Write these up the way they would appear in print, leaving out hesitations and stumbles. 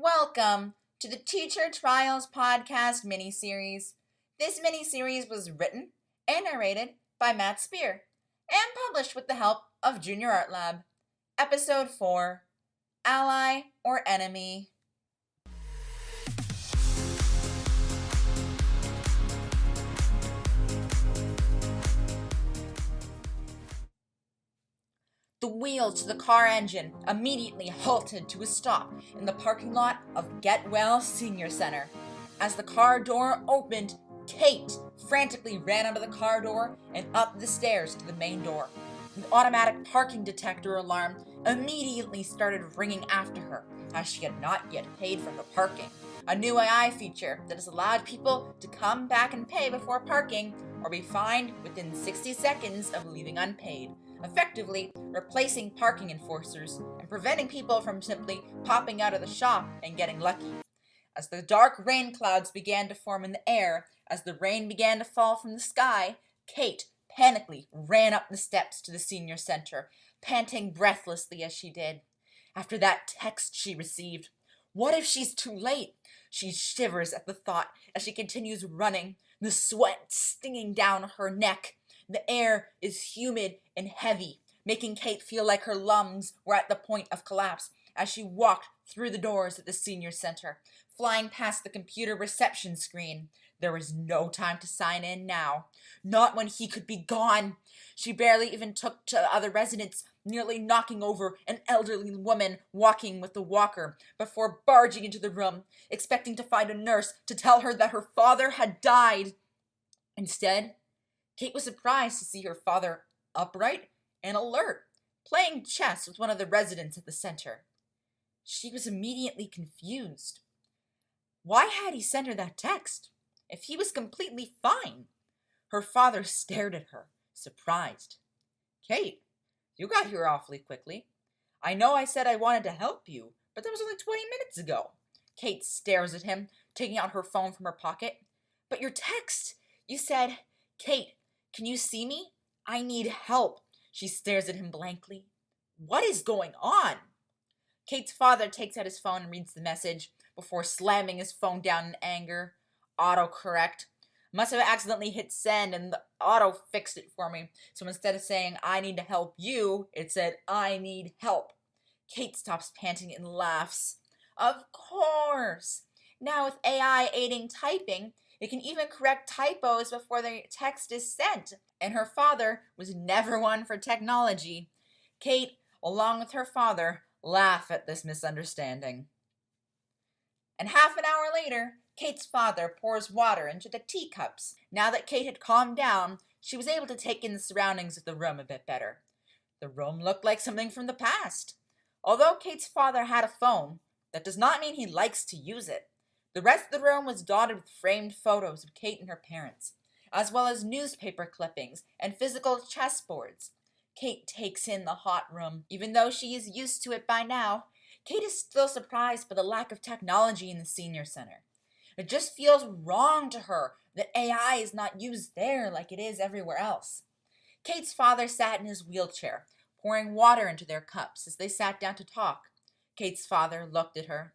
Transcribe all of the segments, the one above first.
Welcome to the Teacher Trials Podcast miniseries. This miniseries was written and narrated by Matt Spear and published with the help of Junior Art Lab. Episode 4, Ally or Enemy. The wheels to the car engine immediately halted to a stop in the parking lot of Get Well Senior Center. As the car door opened, Kate frantically ran out of the car door and up the stairs to the main door. The automatic parking detector alarm immediately started ringing after her, as she had not yet paid for her parking. A new AI feature that has allowed people to come back and pay before parking or be fined within 60 seconds of leaving unpaid, effectively replacing parking enforcers and preventing people from simply popping out of the shop and getting lucky. As the dark rain clouds began to form in the air, as the rain began to fall from the sky, Kate panically ran up the steps to the senior center, panting breathlessly as she did. After that text she received, what if she's too late? She shivers at the thought as she continues running, the sweat stinging down her neck. The air is humid and heavy, making Kate feel like her lungs were at the point of collapse as she walked through the doors at the senior center, flying past the computer reception screen. There was no time to sign in now, not when he could be gone. She barely even took to other residents, nearly knocking over an elderly woman walking with a walker before barging into the room, expecting to find a nurse to tell her that her father had died. Instead, Kate was surprised to see her father upright and alert, playing chess with one of the residents at the center. She was immediately confused. Why had he sent her that text, if he was completely fine? Her father stared at her, surprised. Kate, you got here awfully quickly. I know I said I wanted to help you, but that was only 20 minutes ago. Kate stares at him, taking out her phone from her pocket. But your text, you said, Kate, can you see me? I need help. She stares at him blankly. What is going on? Kate's father takes out his phone and reads the message before slamming his phone down in anger. Autocorrect. Must have accidentally hit send and the auto fixed it for me. So instead of saying, I need to help you, it said, I need help. Kate stops panting and laughs. Of course. Now with AI aiding typing, it can even correct typos before the text is sent. And her father was never one for technology. Kate, along with her father, laugh at this misunderstanding. And half an hour later, Kate's father pours water into the teacups. Now that Kate had calmed down, she was able to take in the surroundings of the room a bit better. The room looked like something from the past. Although Kate's father had a phone, that does not mean he likes to use it. The rest of the room was dotted with framed photos of Kate and her parents, as well as newspaper clippings and physical chessboards. Kate takes in the hot room. Even though she is used to it by now, Kate is still surprised by the lack of technology in the senior center. It just feels wrong to her that AI is not used there like it is everywhere else. Kate's father sat in his wheelchair, pouring water into their cups as they sat down to talk. Kate's father looked at her.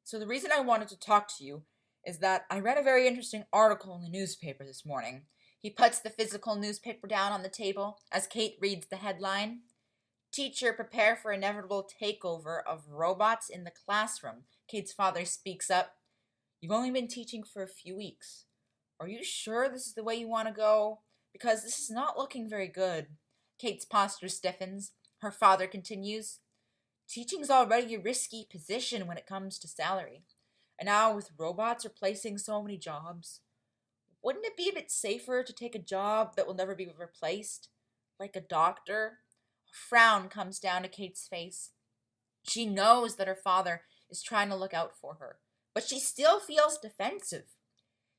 So the reason I wanted to talk to you is that I read a very interesting article in the newspaper this morning. He puts the physical newspaper down on the table as Kate reads the headline. Teacher prepare for inevitable takeover of robots in the classroom. Kate's father speaks up. You've only been teaching for a few weeks. Are you sure this is the way you want to go? Because this is not looking very good. Kate's posture stiffens. Her father continues. Teaching's already a risky position when it comes to salary. And now with robots replacing so many jobs, wouldn't it be a bit safer to take a job that will never be replaced? Like a doctor? A frown comes down to Kate's face. She knows that her father is trying to look out for her, but she still feels defensive.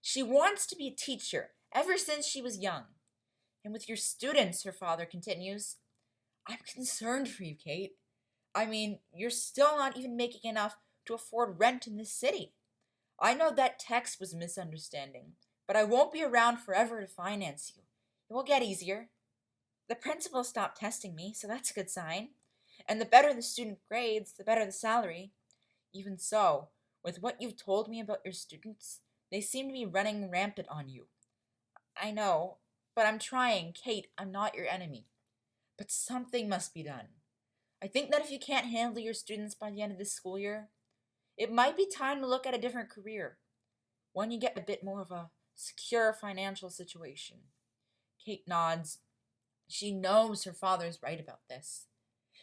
She wants to be a teacher ever since she was young. And with your students, her father continues, I'm concerned for you, Kate. I mean, you're still not even making enough to afford rent in this city. I know that text was a misunderstanding, but I won't be around forever to finance you. It will get easier. The principal stopped testing me, so that's a good sign. And the better the student grades, the better the salary. Even so, with what you've told me about your students, they seem to be running rampant on you. I know, but I'm trying. Kate, I'm not your enemy. But something must be done. I think that if you can't handle your students by the end of this school year, it might be time to look at a different career. One you get a bit more of a secure financial situation. Kate nods. She knows her father's right about this.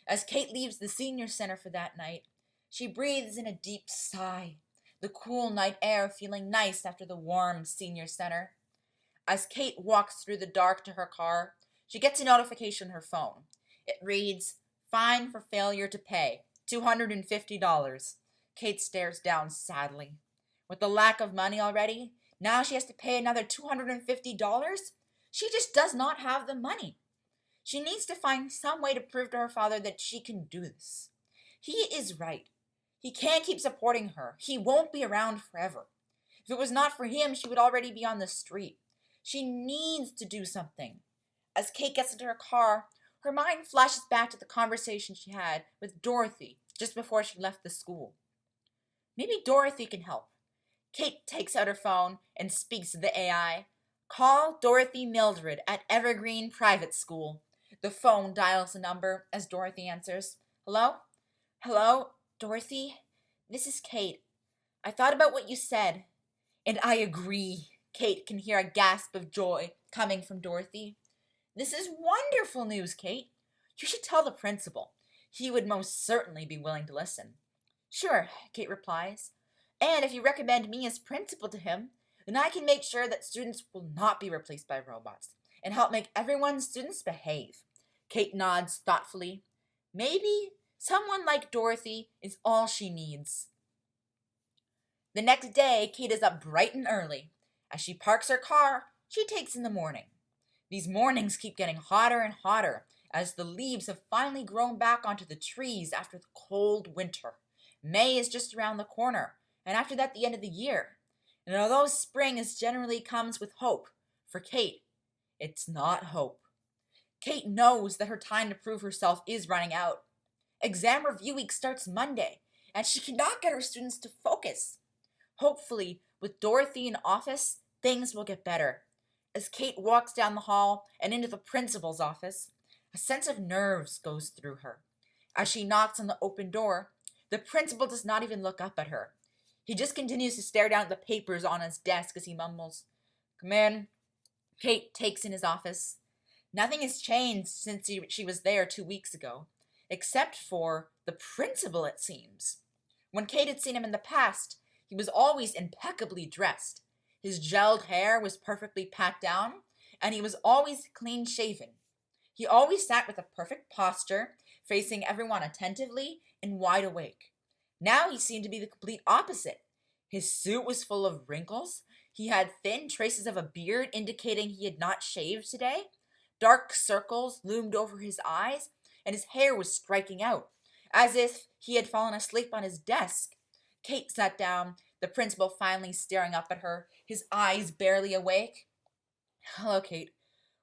As Kate leaves the senior center for that night, she breathes in a deep sigh, the cool night air feeling nice after the warm senior center. As Kate walks through the dark to her car, she gets a notification on her phone. It reads, "Fine for failure to pay, $250. Kate stares down sadly. With the lack of money already, now she has to pay another $250? She just does not have the money. She needs to find some way to prove to her father that she can do this. He is right. He can't keep supporting her. He won't be around forever. If it was not for him, she would already be on the street. She needs to do something. As Kate gets into her car, her mind flashes back to the conversation she had with Dorothy just before she left the school. Maybe Dorothy can help. Kate takes out her phone and speaks to the AI. "Call Dorothy Mildred at Evergreen Private School." The phone dials a number as Dorothy answers. "Hello? Hello, Dorothy? This is Kate. I thought about what you said, and I agree." Kate can hear a gasp of joy coming from Dorothy. "This is wonderful news, Kate. You should tell the principal. He would most certainly be willing to listen." "Sure," Kate replies. "And if you recommend me as principal to him, then I can make sure that students will not be replaced by robots and help make everyone's students behave." Kate nods thoughtfully. Maybe someone like Dorothy is all she needs. The next day, Kate is up bright and early. As she parks her car, she takes in the morning. These mornings keep getting hotter and hotter as the leaves have finally grown back onto the trees after the cold winter. May is just around the corner, and after that the end of the year. And although spring generally comes with hope, for Kate, it's not hope. Kate knows that her time to prove herself is running out. Exam review week starts Monday, and she cannot get her students to focus. Hopefully, with Dorothy in office, things will get better. As Kate walks down the hall and into the principal's office, a sense of nerves goes through her. As she knocks on the open door, the principal does not even look up at her. He just continues to stare down at the papers on his desk as he mumbles, "Come in." Kate takes in his office. Nothing has changed since she was there 2 weeks ago, except for the principal, it seems. When Kate had seen him in the past, he was always impeccably dressed. His gelled hair was perfectly pat down, and he was always clean-shaven. He always sat with a perfect posture, facing everyone attentively and wide awake. Now he seemed to be the complete opposite. His suit was full of wrinkles. He had thin traces of a beard indicating he had not shaved today. Dark circles loomed over his eyes, and his hair was striking out, as if he had fallen asleep on his desk. Kate sat down, the principal finally staring up at her, his eyes barely awake. "Hello, Kate.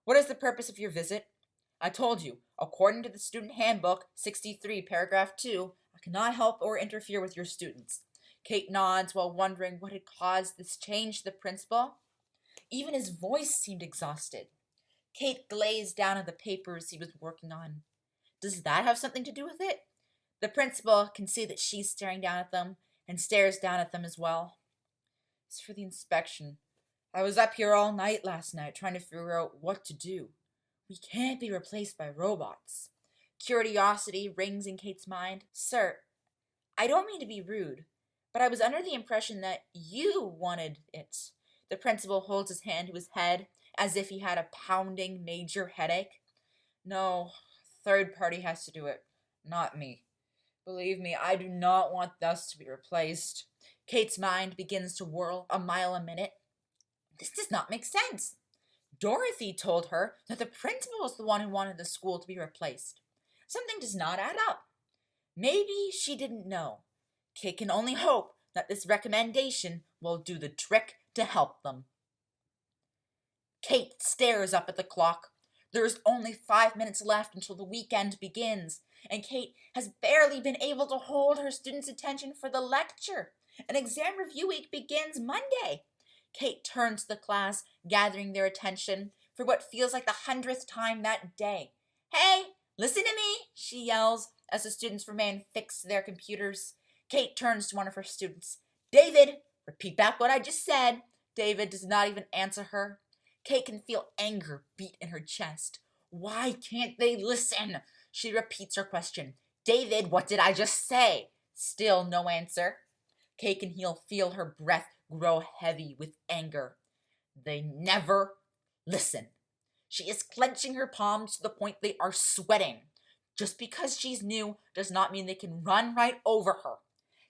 What is the purpose of your visit?" "I told you, according to the student handbook, 63, paragraph 2, I cannot help or interfere with your students." Kate nods while wondering what had caused this change to the principal. Even his voice seemed exhausted. Kate glazed down at the papers he was working on. Does that have something to do with it? The principal can see that she's staring down at them and stares down at them as well. "It's for the inspection. I was up here all night last night trying to figure out what to do. We can't be replaced by robots." Curiosity rings in Kate's mind. "Sir, I don't mean to be rude, but I was under the impression that you wanted it." The principal holds his hand to his head as if he had a pounding major headache. "No, third party has to do it, not me. Believe me, I do not want us to be replaced." Kate's mind begins to whirl a mile a minute. This does not make sense. Dorothy told her that the principal was the one who wanted the school to be replaced. Something does not add up. Maybe she didn't know. Kate can only hope that this recommendation will do the trick to help them. Kate stares up at the clock. There's only 5 minutes left until the weekend begins, and Kate has barely been able to hold her students' attention for the lecture. An exam review week begins Monday. Kate turns to the class, gathering their attention for what feels like the 100th time that day. "Hey, listen to me," she yells as the students remain fixed to their computers. Kate turns to one of her students. "David, repeat back what I just said." David does not even answer her. Kate can feel anger beat in her chest. Why can't they listen? She repeats her question. "David, what did I just say?" Still no answer. Kate can feel her breath grow heavy with anger. They never listen. She is clenching her palms to the point they are sweating. Just because she's new does not mean they can run right over her.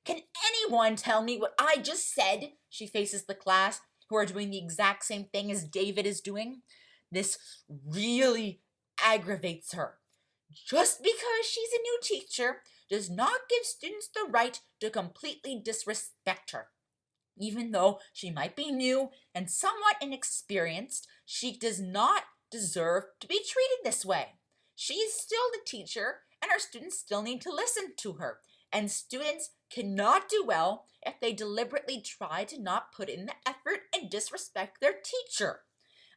"Can anyone tell me what I just said?" She faces the class, who are doing the exact same thing as David is doing. This really aggravates her. Just because she's a new teacher does not give students the right to completely disrespect her. Even though she might be new and somewhat inexperienced, she does not deserve to be treated this way. She is still the teacher, and her students still need to listen to her. And students cannot do well if they deliberately try to not put in the effort and disrespect their teacher.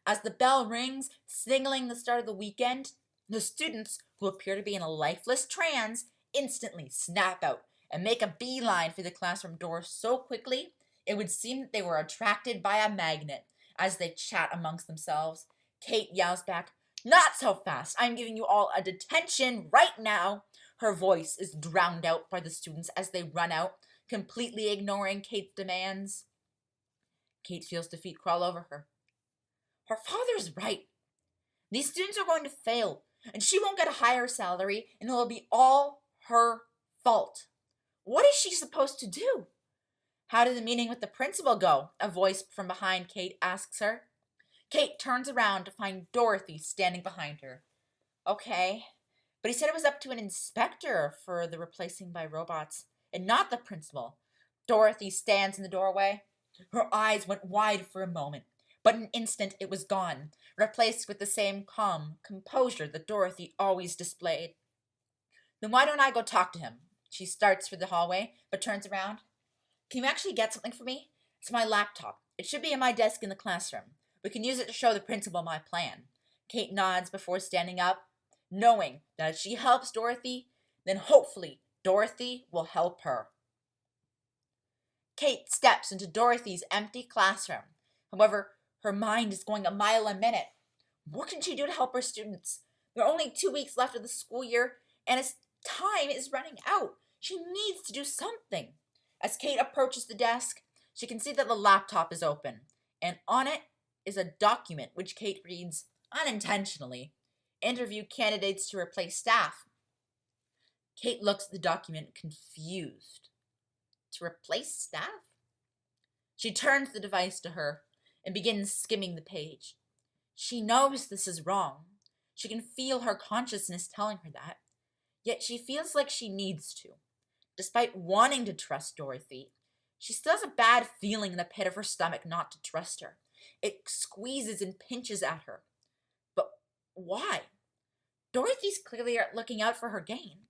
As the bell rings, signaling the start of the weekend, the students, who appear to be in a lifeless trance, instantly snap out and make a beeline for the classroom door so quickly it would seem that they were attracted by a magnet. As they chat amongst themselves, Kate yells back, "Not so fast! I'm giving you all a detention right now!" Her voice is drowned out by the students as they run out, completely ignoring Kate's demands. Kate feels defeat crawl over her. Her father's right. These students are going to fail, and she won't get a higher salary, and it will be all her fault. What is she supposed to do? "How did the meeting with the principal go?" a voice from behind Kate asks her. Kate turns around to find Dorothy standing behind her. "Okay, but he said it was up to an inspector for the replacing by robots, and not the principal." Dorothy stands in the doorway. Her eyes went wide for a moment, but in an instant it was gone, replaced with the same calm composure that Dorothy always displayed. "Then why don't I go talk to him?" She starts for the hallway, but turns around. "Can you actually get something for me? It's my laptop. It should be in my desk in the classroom. We can use it to show the principal my plan." Kate nods before standing up, knowing that if she helps Dorothy, then hopefully Dorothy will help her. Kate steps into Dorothy's empty classroom. However, her mind is going a mile a minute. What can she do to help her students? There are only 2 weeks left of the school year, and its time is running out. She needs to do something. As Kate approaches the desk, she can see that the laptop is open, and on it is a document which Kate reads unintentionally. "Interview candidates to replace staff." Kate looks at the document confused. To replace staff? She turns the device to her and begins skimming the page. She knows this is wrong. She can feel her consciousness telling her that. Yet she feels like she needs to. Despite wanting to trust Dorothy, she still has a bad feeling in the pit of her stomach not to trust her. It squeezes and pinches at her. But why? Dorothy's clearly looking out for her gain.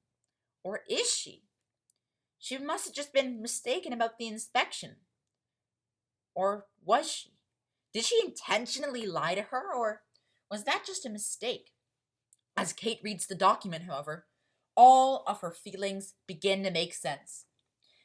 Or is she? She must have just been mistaken about the inspection. Or was she? Did she intentionally lie to her, or was that just a mistake? As Kate reads the document, however, all of her feelings begin to make sense.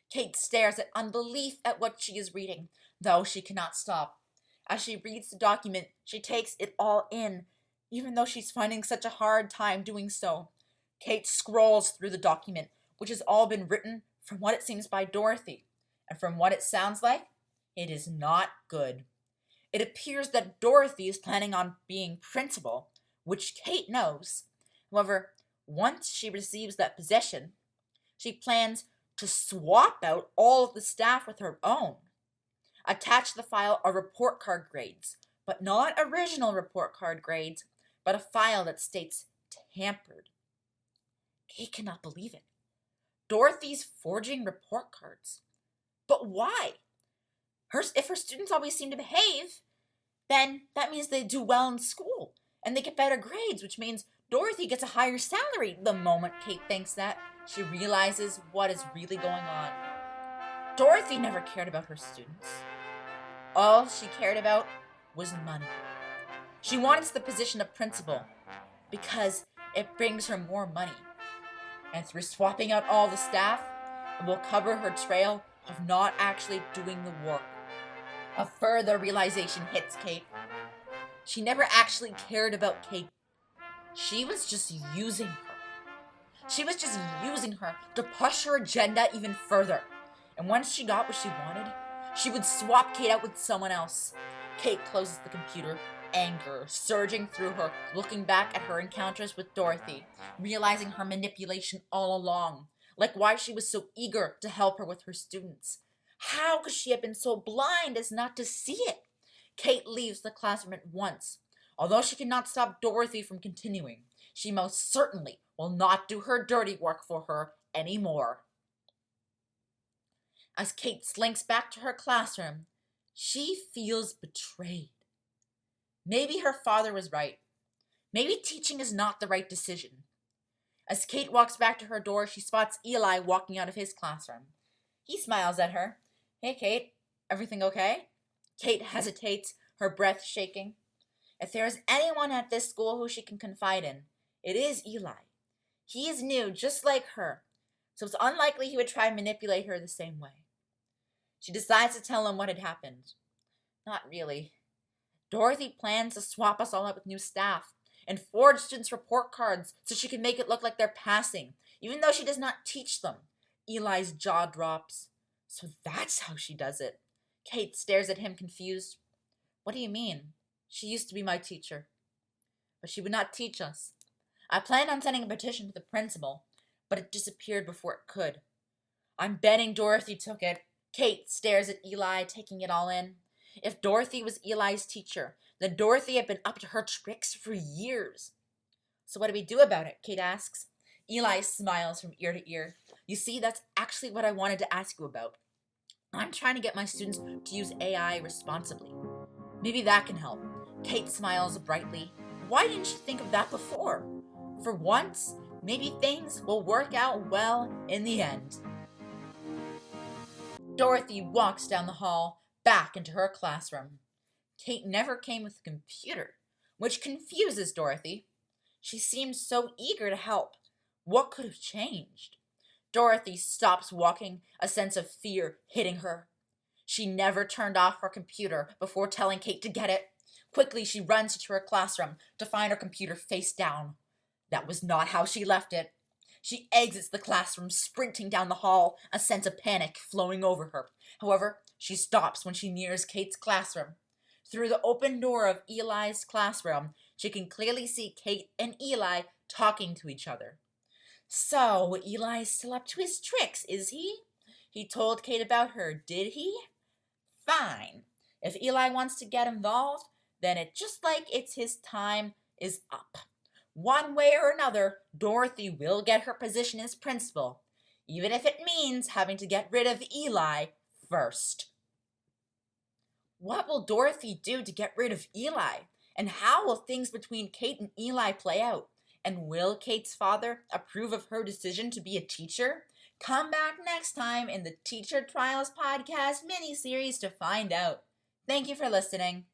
Kate stares at unbelief at what she is reading, though she cannot stop. As she reads the document, she takes it all in, even though she's finding such a hard time doing so. Kate scrolls through the document, which has all been written from what it seems by Dorothy, and from what it sounds like, it is not good. It appears that Dorothy is planning on being principal, which Kate knows. However, once she receives that position, she plans to swap out all of the staff with her own. Attached to the file are report card grades, but not original report card grades, but a file that states tampered. Kate cannot believe it. Dorothy's forging report cards. But why? If her students always seem to behave, then that means they do well in school. And they get better grades, which means Dorothy gets a higher salary. The moment Kate thinks that, she realizes what is really going on. Dorothy never cared about her students. All she cared about was money. She wants the position of principal because it brings her more money. And through swapping out all the staff, it will cover her trail of not actually doing the work. A further realization hits Kate. She never actually cared about Kate. She was just using her. She was just using her to push her agenda even further. And once she got what she wanted, she would swap Kate out with someone else. Kate closes the computer, anger surging through her, looking back at her encounters with Dorothy, realizing her manipulation all along, like why she was so eager to help her with her students. How could she have been so blind as not to see it? Kate leaves the classroom at once. Although she cannot stop Dorothy from continuing, she most certainly will not do her dirty work for her anymore. As Kate slinks back to her classroom, she feels betrayed. Maybe her father was right. Maybe teaching is not the right decision. As Kate walks back to her door, she spots Eli walking out of his classroom. He smiles at her. "Hey, Kate, everything okay?" Kate hesitates, her breath shaking. If there is anyone at this school who she can confide in, it is Eli. He is new, just like her, so it's unlikely he would try and manipulate her the same way. She decides to tell him what had happened. Not really. Dorothy plans to swap us all out with new staff and forge students' report cards so she can make it look like they're passing, even though she does not teach them. Eli's jaw drops. So that's how she does it. Kate stares at him confused. What do you mean? She used to be my teacher. But she would not teach us. I planned on sending a petition to the principal, but it disappeared before it could. I'm betting Dorothy took it. Kate stares at Eli, taking it all in. If Dorothy was Eli's teacher, then Dorothy had been up to her tricks for years. So what do we do about it? Kate asks. Eli smiles from ear to ear. You see, that's actually what I wanted to ask you about. I'm trying to get my students to use AI responsibly. Maybe that can help. Kate smiles brightly. Why didn't you think of that before? For once, maybe things will work out well in the end. Dorothy walks down the hall, back into her classroom. Kate never came with a computer, which confuses Dorothy. She seemed so eager to help. What could have changed? Dorothy stops walking, a sense of fear hitting her. She never turned off her computer before telling Kate to get it. Quickly, she runs into her classroom to find her computer face down. That was not how she left it. She exits the classroom, sprinting down the hall, a sense of panic flowing over her. However, she stops when she nears Kate's classroom. Through the open door of Eli's classroom, she can clearly see Kate and Eli talking to each other. So, Eli's still up to his tricks, is he? He told Kate about her, did he? Fine. If Eli wants to get involved, then it's his time is up. One way or another, Dorothy will get her position as principal, even if it means having to get rid of Eli first. What will Dorothy do to get rid of Eli? And how will things between Kate and Eli play out? And will Kate's father approve of her decision to be a teacher? Come back next time in the Teacher Trials Podcast miniseries to find out. Thank you for listening.